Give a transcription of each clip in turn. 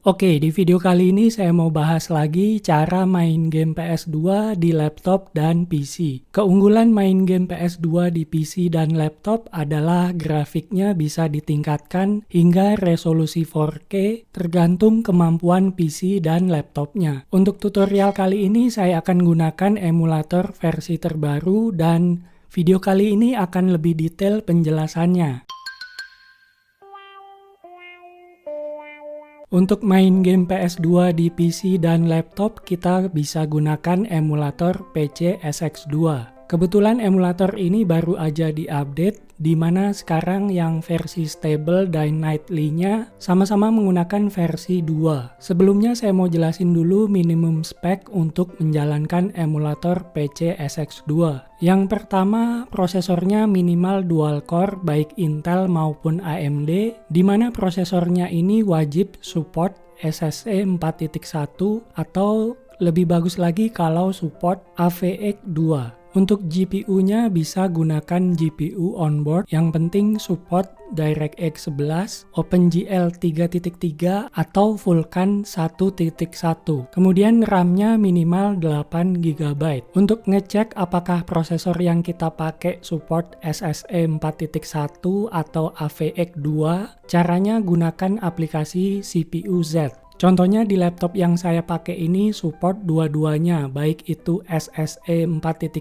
Oke, di video kali ini saya mau bahas lagi cara main game PS2 di laptop dan PC. Keunggulan main game PS2 di PC dan laptop adalah grafiknya bisa ditingkatkan hingga resolusi 4K tergantung kemampuan PC dan laptopnya. Untuk tutorial kali ini saya akan gunakan emulator versi terbaru dan video kali ini akan lebih detail penjelasannya. Untuk main game PS2 di PC dan laptop, kita bisa gunakan emulator PC SX2. Kebetulan emulator ini baru aja diupdate, di mana sekarang yang versi stable dan nightly-nya sama-sama menggunakan versi 2. Sebelumnya saya mau jelasin dulu minimum spek untuk menjalankan emulator PC SX2. Yang pertama, prosesornya minimal dual core baik Intel maupun AMD, di mana prosesornya ini wajib support SSE 4.1 atau lebih bagus lagi kalau support AVX 2. Untuk GPU-nya bisa gunakan GPU onboard, yang penting support DirectX 11, OpenGL 3.3 atau Vulkan 1.1. Kemudian RAM-nya minimal 8 GB. Untuk ngecek apakah prosesor yang kita pakai support SSE 4.1 atau AVX 2, caranya gunakan aplikasi CPU Z. Contohnya di laptop yang saya pakai ini support dua-duanya, baik itu SSE 4.1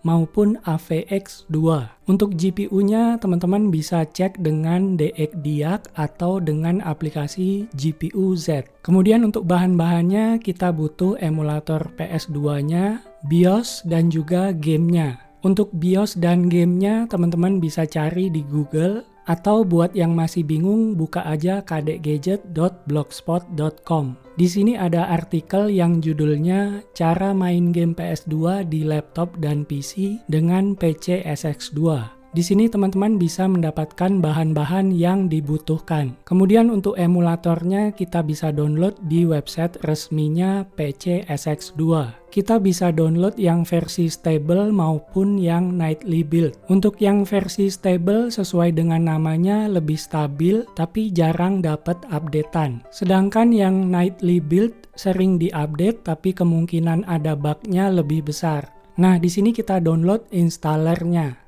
maupun AVX 2. Untuk GPU-nya teman-teman bisa cek dengan DXDiag atau dengan aplikasi GPU Z. Kemudian untuk bahan-bahannya kita butuh emulator PS2-nya, BIOS, dan juga gamenya. Untuk BIOS dan gamenya teman-teman bisa cari di Google, atau buat yang masih bingung, buka aja kadekgadget.blogspot.com. Di sini ada artikel yang judulnya Cara Main Game PS2 di Laptop dan PC dengan PC SX2. Di sini teman-teman bisa mendapatkan bahan-bahan yang dibutuhkan. Kemudian untuk emulatornya kita bisa download di website resminya PC SX2. Kita bisa download yang versi stable maupun yang nightly build. Untuk yang versi stable sesuai dengan namanya lebih stabil tapi jarang dapat updatean. Sedangkan yang nightly build sering diupdate tapi kemungkinan ada bugnya lebih besar. Nah, di sini kita download installernya.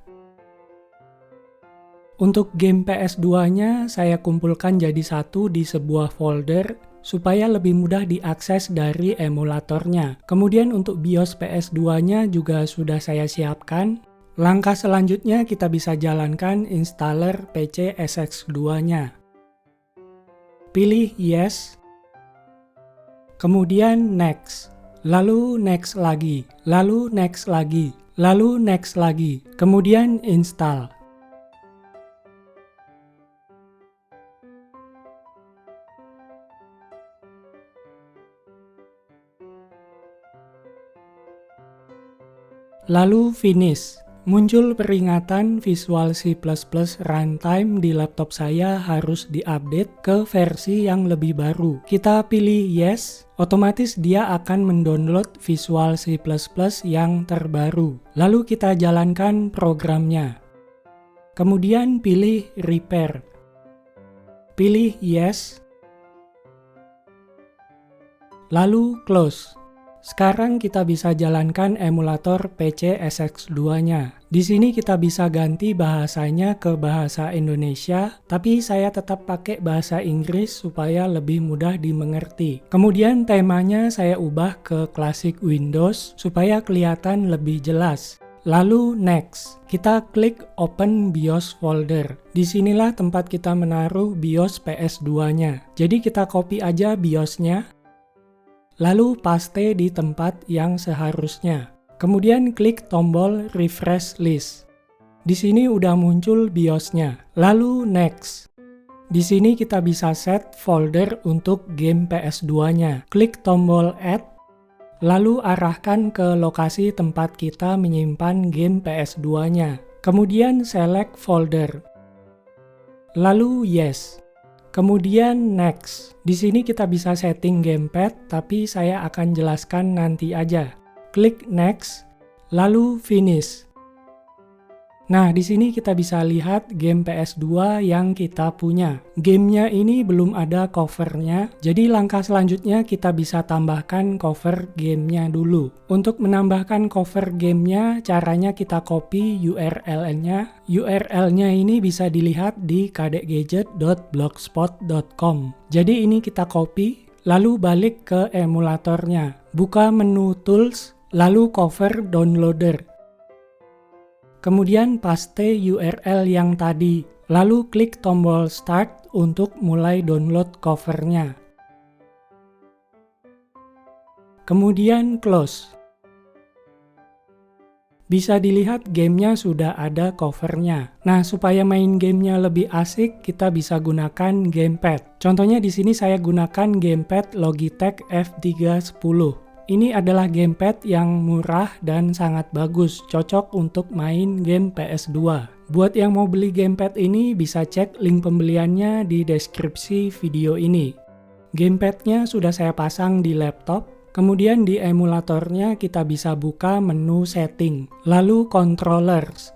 Untuk game PS2-nya saya kumpulkan jadi satu di sebuah folder supaya lebih mudah diakses dari emulatornya. Kemudian untuk BIOS PS2-nya juga sudah saya siapkan. Langkah selanjutnya kita bisa jalankan installer PC SX2-nya. Pilih Yes, kemudian Next, lalu Next lagi, lalu Next lagi, lalu Next lagi, kemudian Install. Lalu finish. Muncul peringatan Visual C++ runtime di laptop saya harus diupdate ke versi yang lebih baru. Kita pilih yes, otomatis dia akan mendownload Visual C++ yang terbaru. Lalu kita jalankan programnya. Kemudian pilih repair. Pilih yes. Lalu close. Sekarang kita bisa jalankan emulator PC SX2-nya. Di sini kita bisa ganti bahasanya ke bahasa Indonesia, tapi saya tetap pakai bahasa Inggris supaya lebih mudah dimengerti. Kemudian temanya saya ubah ke Classic Windows supaya kelihatan lebih jelas. Lalu next, kita klik open BIOS folder. Disinilah tempat kita menaruh BIOS PS2-nya. Jadi kita copy aja BIOS-nya. Lalu paste di tempat yang seharusnya. Kemudian klik tombol refresh list. Di sini udah muncul BIOS-nya. Lalu next. Di sini kita bisa set folder untuk game PS2-nya. Klik tombol add. Lalu arahkan ke lokasi tempat kita menyimpan game PS2-nya. Kemudian select folder. Lalu yes. Kemudian next. Di sini kita bisa setting gamepad, tapi saya akan jelaskan nanti aja. Klik next, lalu finish. Nah, di sini kita bisa lihat game PS2 yang kita punya. Gamenya ini belum ada covernya, jadi langkah selanjutnya kita bisa tambahkan cover gamenya dulu. Untuk menambahkan cover gamenya, caranya kita copy URL-nya. URL-nya ini bisa dilihat di kadekgadget.blogspot.com. Jadi ini kita copy, lalu balik ke emulatornya. Buka menu Tools, lalu Cover Downloader. Kemudian paste URL yang tadi, lalu klik tombol Start untuk mulai download covernya. Kemudian close. Bisa dilihat gamenya sudah ada covernya. Nah, supaya main gamenya lebih asik, kita bisa gunakan gamepad. Contohnya di sini saya gunakan gamepad Logitech F310. Ini adalah gamepad yang murah dan sangat bagus, cocok untuk main game PS2. Buat yang mau beli gamepad ini bisa cek link pembeliannya di deskripsi video ini. Gamepadnya sudah saya pasang di laptop, kemudian di emulatornya kita bisa buka menu setting, lalu controllers.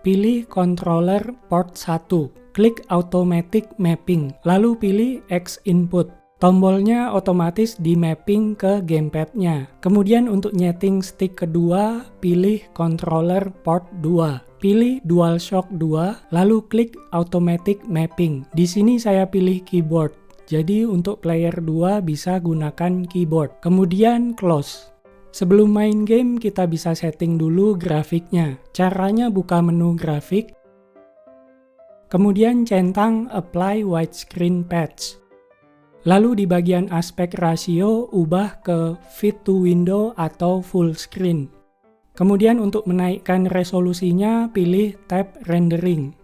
Pilih controller port 1, klik automatic mapping, lalu pilih X input. Tombolnya otomatis di mapping ke gamepadnya. Kemudian untuk nyeting stick kedua, pilih controller port 2. Pilih DualShock 2, lalu klik automatic mapping. Di sini saya pilih keyboard. Jadi untuk player 2 bisa gunakan keyboard. Kemudian close. Sebelum main game kita bisa setting dulu grafiknya. Caranya buka menu grafik. Kemudian centang apply widescreen patch. Lalu di bagian aspek rasio, ubah ke fit to window atau full screen. Kemudian untuk menaikkan resolusinya, pilih tab rendering.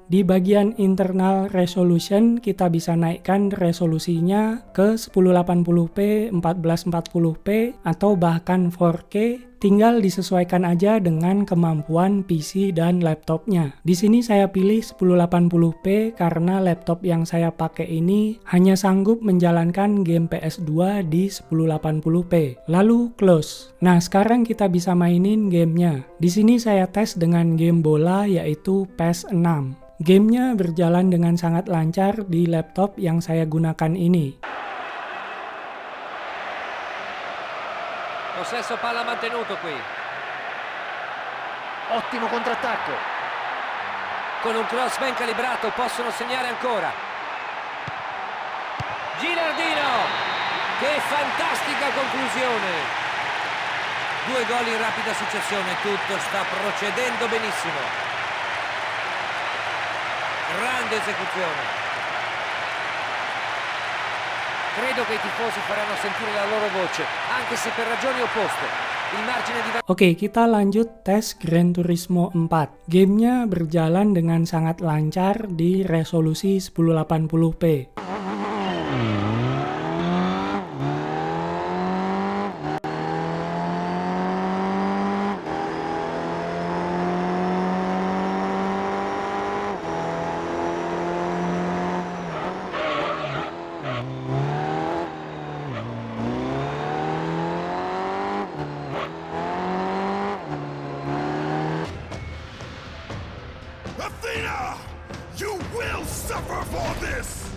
Di bagian internal resolution, kita bisa naikkan resolusinya ke 1080p, 1440p, atau bahkan 4K. Tinggal disesuaikan aja dengan kemampuan PC dan laptopnya. Di sini saya pilih 1080p karena laptop yang saya pakai ini hanya sanggup menjalankan game PS2 di 1080p. Lalu close. Nah, sekarang kita bisa mainin gamenya. Di sini saya tes dengan game bola yaitu PES 6. Gamenya berjalan dengan sangat lancar di laptop yang saya gunakan ini. Possesso palla mantenuto qui. Ottimo contrattacco. Con un cross ben calibrato possono segnare ancora. Gilardino! Che fantastica conclusione! 2 gol in rapida successione, tutto sta procedendo benissimo. Grande esecuzione. Credo che i tifosi faranno sentire la loro voce, anche se per ragioni opposte. Il margine di Oke, kita lanjut tes Gran Turismo 4. Gamenya berjalan dengan sangat lancar di resolusi 1080p. Athena! You will suffer for this!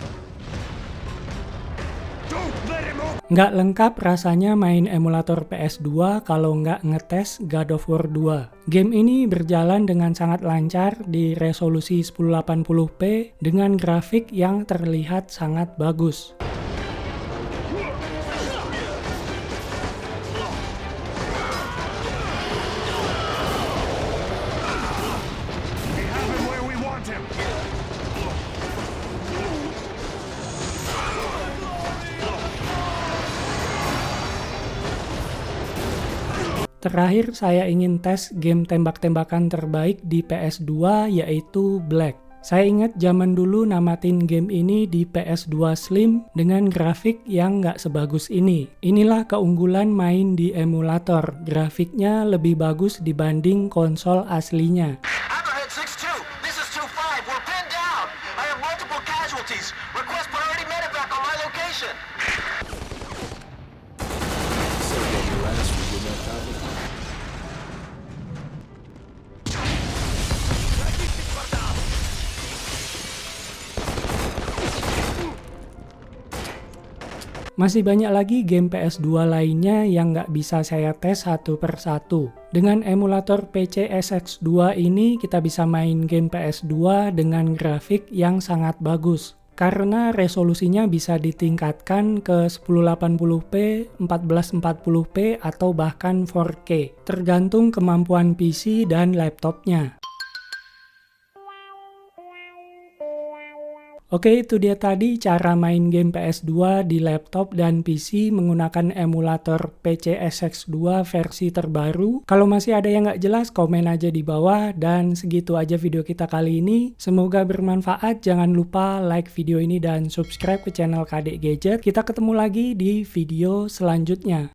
Don't let him open! Nggak lengkap rasanya main emulator PS2 kalau nggak ngetes God of War 2. Game ini berjalan dengan sangat lancar di resolusi 1080p dengan grafik yang terlihat sangat bagus. We have him where we want him! Terakhir saya ingin tes game tembak-tembakan terbaik di PS2 yaitu Black. Saya ingat zaman dulu namatin game ini di PS2 Slim dengan grafik yang nggak sebagus ini. Inilah keunggulan main di emulator, grafiknya lebih bagus dibanding konsol aslinya. Hammerhead 6-2. This is 2-5. We're pinned down. I have multiple casualties. Request priority medevac on my location. Masih banyak lagi game PS2 lainnya yang nggak bisa saya tes satu persatu. Dengan emulator PC SX2 ini kita bisa main game PS2 dengan grafik yang sangat bagus. Karena resolusinya bisa ditingkatkan ke 1080p, 1440p, atau bahkan 4K, tergantung kemampuan PC dan laptopnya. Oke, itu dia tadi cara main game PS2 di laptop dan PC menggunakan emulator PC SX2 versi terbaru. Kalau masih ada yang nggak jelas, komen aja di bawah. Dan segitu aja video kita kali ini. Semoga bermanfaat. Jangan lupa like video ini dan subscribe ke channel KD Gadget. Kita ketemu lagi di video selanjutnya.